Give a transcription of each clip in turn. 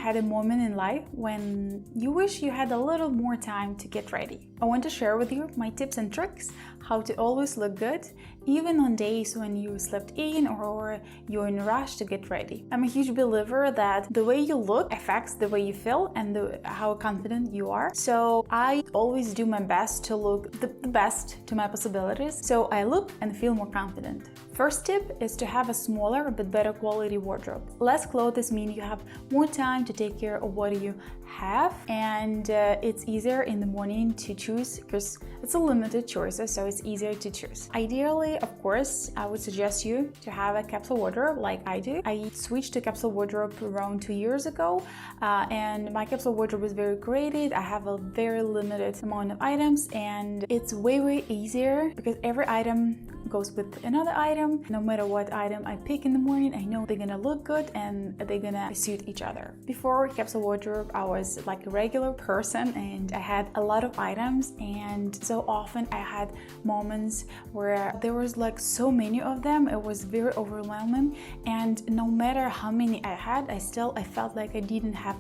had a moment in life when you wish you had a little more time to get ready? I want to share with you my tips and tricks how to always look good, even on days when you slept in or you're in a rush to get ready. I'm a huge believer that the way you look affects the way you feel and how confident you are. So I always do my best to look the best to my possibilities, so I look and feel more confident. First tip is to have a smaller but better quality wardrobe. Less clothes mean you have more time to take care of what you have, and it's easier in the morning to choose because it's a limited choices, so it's easier to choose. Ideally, of course, I would suggest you to have a capsule wardrobe like I do. I switched to capsule wardrobe around 2 years ago, and my capsule wardrobe is very created. I have a very limited amount of items, and it's way easier because every item goes with another item. No matter what item I pick in the morning, I know they're gonna look good and they're gonna suit each other. Before capsule wardrobe, I was like a regular person and I had a lot of items, and so often I had moments where there was like so many of them. It was very overwhelming, and no matter how many I had, I felt like I didn't have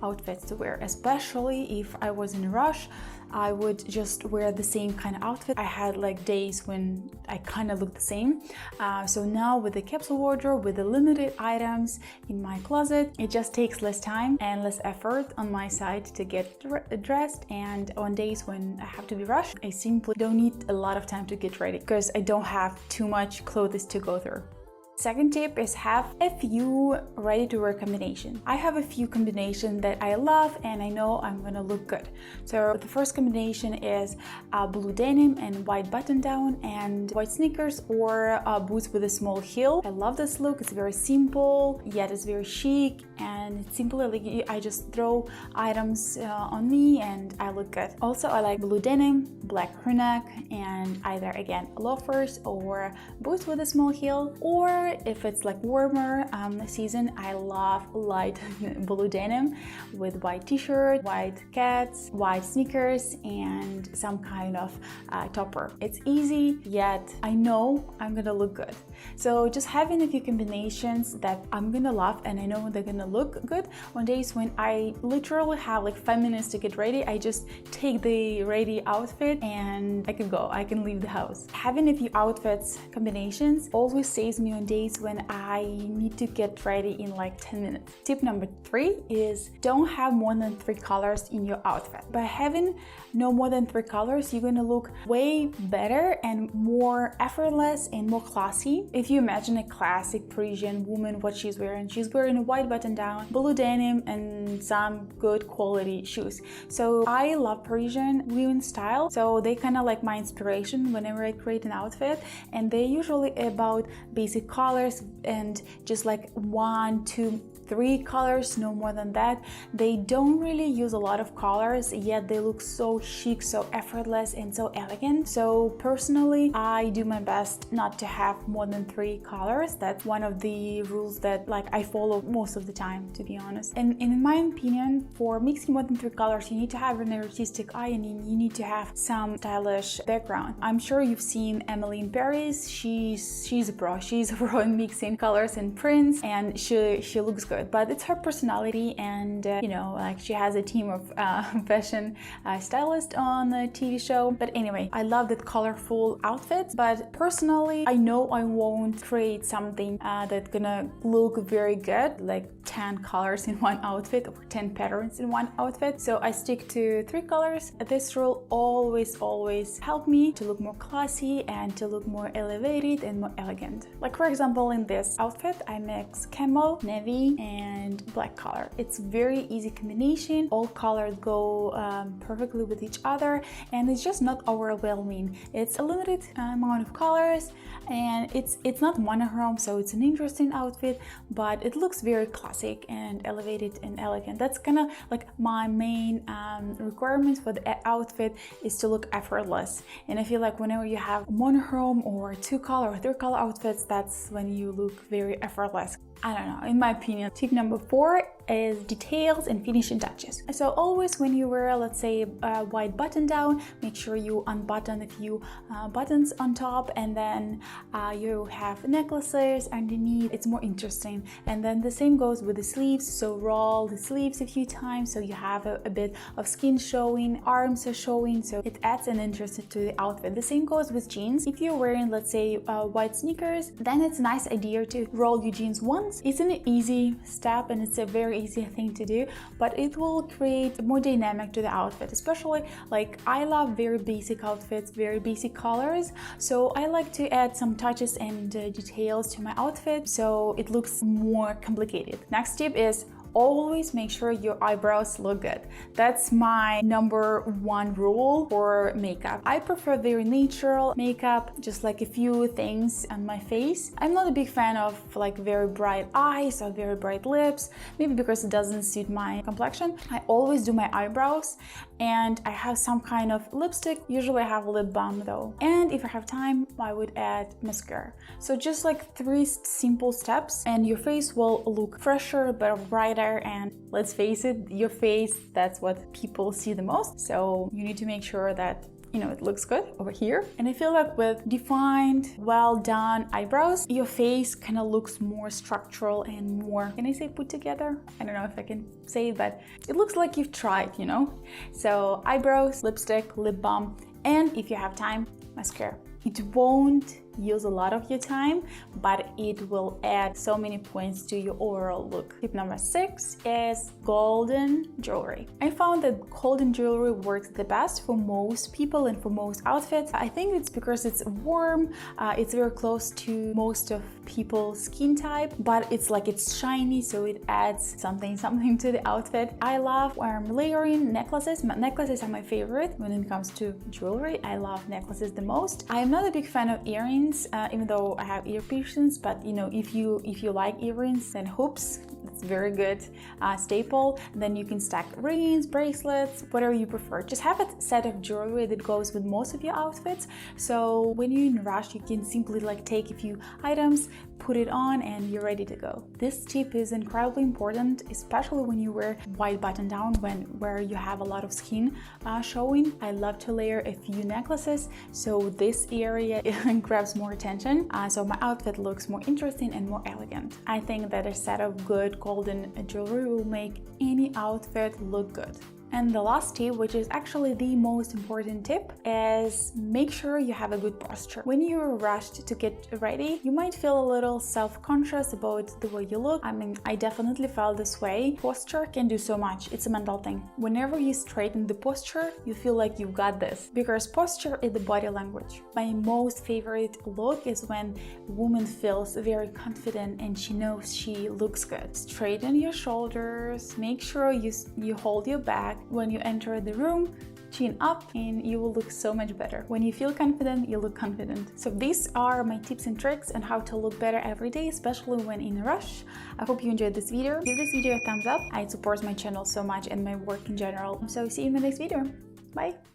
outfits to wear, especially if I was in a rush. I would just wear the same kind of outfit. I had like days when I kind of looked the same. So now with the capsule wardrobe, with the limited items in my closet, it just takes less time and less effort on my side to get dressed. And on days when I have to be rushed, I simply don't need a lot of time to get ready because I don't have too much clothes to go through. Second tip is have a few ready-to-wear combinations. I have a few combinations that I love and I know I'm gonna look good. So the first combination is blue denim and white button-down and white sneakers or boots with a small heel. I love this look. It's very simple, yet it's very chic, and it's simply like I just throw items on me and I look good. Also, I like blue denim, black crew neck, and either again loafers or boots with a small heel, or if it's like warmer season, I love light blue denim with white t-shirt, white cats, white sneakers, and some kind of topper. It's easy, yet I know I'm gonna look good. So just having a few combinations that I'm gonna love and I know they're gonna look good. On days when I literally have like 5 minutes to get ready, I just take the ready outfit and I can leave the house. Having a few outfits combinations always saves me on days when I need to get ready in like 10 minutes. Tip number 3 is don't have more than 3 colors in your outfit. By having no more than 3 colors, you're gonna look way better and more effortless and more classy. If you imagine a classic Parisian woman, what she's wearing a white button down, blue denim, and some good quality shoes. So I love Parisian women style, so they kind of like my inspiration whenever I create an outfit, and they're usually about basic colors and just like 1, 2, 3 colors, no more than that. They don't really use a lot of colors, yet they look so chic, so effortless, and so elegant. So personally, I do my best not to have more than 3 colors. That's one of the rules that like I follow most of the time, to be honest. And in my opinion, for mixing more than 3 colors, you need to have an artistic eye and you need to have some stylish background. I'm sure you've seen Emily in Paris. She's a pro. She's a pro in mixing colors and prints, and she looks good. But it's her personality, and like she has a team of fashion stylists on the TV show. But anyway, I love that colorful outfits, but personally I know I won't create something that's gonna look very good, like 10 colors in one outfit or 10 patterns in one outfit. So I stick to 3 colors. This rule always help me to look more classy and to look more elevated and more elegant. Like for example, in this outfit I mix camel, navy, and black color. It's very easy combination. All colors go perfectly with each other, and it's just not overwhelming. It's a limited amount of colors, and it's not monochrome, so it's an interesting outfit, but it looks very classic and elevated and elegant. That's kind of like my main requirements for the outfit, is to look effortless. And I feel like whenever you have monochrome or 2 color or 3 color outfits, that's when you look very effortless. I don't know, in my opinion. Tip number 4 is details and finishing touches. So always when you wear, let's say, a white button down, make sure you unbutton a few buttons on top, and then you have necklaces underneath. It's more interesting. And then the same goes with the sleeves, so roll the sleeves a few times so you have a bit of skin showing, arms are showing, so it adds an interest to the outfit. The same goes with jeans. If you're wearing, let's say, white sneakers, then it's a nice idea to roll your jeans once. It's an easy step and it's a very easy thing to do, but it will create more dynamic to the outfit. Especially, like, I love very basic outfits, very basic colors, so I like to add some touches and details to my outfit so it looks more complicated. Next tip is always make sure your eyebrows look good. That's my number one rule for makeup. I prefer very natural makeup, just like a few things on my face. I'm not a big fan of like very bright eyes or very bright lips, maybe because it doesn't suit my complexion. I always do my eyebrows, and I have some kind of lipstick. Usually I have lip balm though. And if I have time, I would add mascara. So just like 3 simple steps and your face will look fresher, but brighter. And let's face it, your face, that's what people see the most. So you need to make sure that it looks good over here. And I feel like with defined, well done eyebrows, your face kind of looks more structural and more, can I say, put together? I don't know if I can say it, but it looks like you've tried, So eyebrows, lipstick, lip balm, and if you have time, mascara. It won't use a lot of your time, but it will add so many points to your overall look. Tip number 6 is golden jewelry. I found that golden jewelry works the best for most people and for most outfits. I think it's because it's warm, it's very close to most of people's skin type, but it's shiny, so it adds something to the outfit. I love layering necklaces. Necklaces are my favorite when it comes to jewelry. I love necklaces the most. I am not a big fan of earrings, even though I have ear piercings, but if you like earrings, then hoops, it's very good staple. Then you can stack rings, bracelets, whatever you prefer. Just have a set of jewelry that goes with most of your outfits, so when you're in a rush, you can simply take a few items, put it on, and you're ready to go. This tip is incredibly important, especially when you wear white button down, where you have a lot of skin showing. I love to layer a few necklaces, so this area grabs more attention, so my outfit looks more interesting and more elegant. I think that a set of good golden jewelry will make any outfit look good. And the last tip, which is actually the most important tip, is make sure you have a good posture. When you're rushed to get ready, you might feel a little self-conscious about the way you look. I mean, I definitely felt this way. Posture can do so much. It's a mental thing. Whenever you straighten the posture, you feel like you've got this, because posture is the body language. My most favorite look is when a woman feels very confident and she knows she looks good. Straighten your shoulders, make sure you hold your back. When you enter the room, chin up, and you will look so much better. When you feel confident, you look confident. So these are my tips and tricks on how to look better every day, especially when in a rush. I hope you enjoyed this video. Give this video a thumbs up. It supports my channel so much and my work in general. So see you in the next video. Bye!